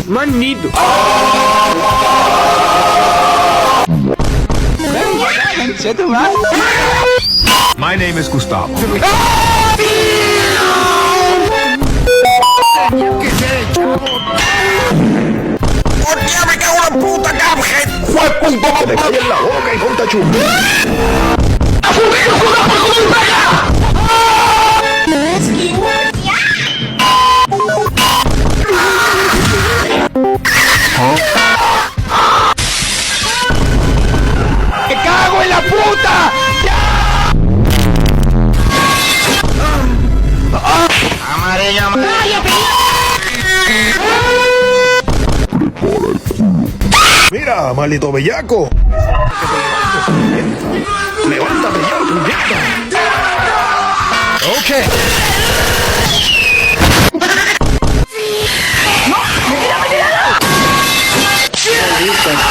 Manito. My name is Gustavo. ¡Hostia, me cago en la puta, Cuphead! ¡Fue punto! ¡Te calles la boca y ponte a chupar! ¡Me cago en la puta! ¡Amarilla, amarilla! Mira, maldito bellaco. Levántate ya, puñeta. Ok. ¡No! ¡Me tira!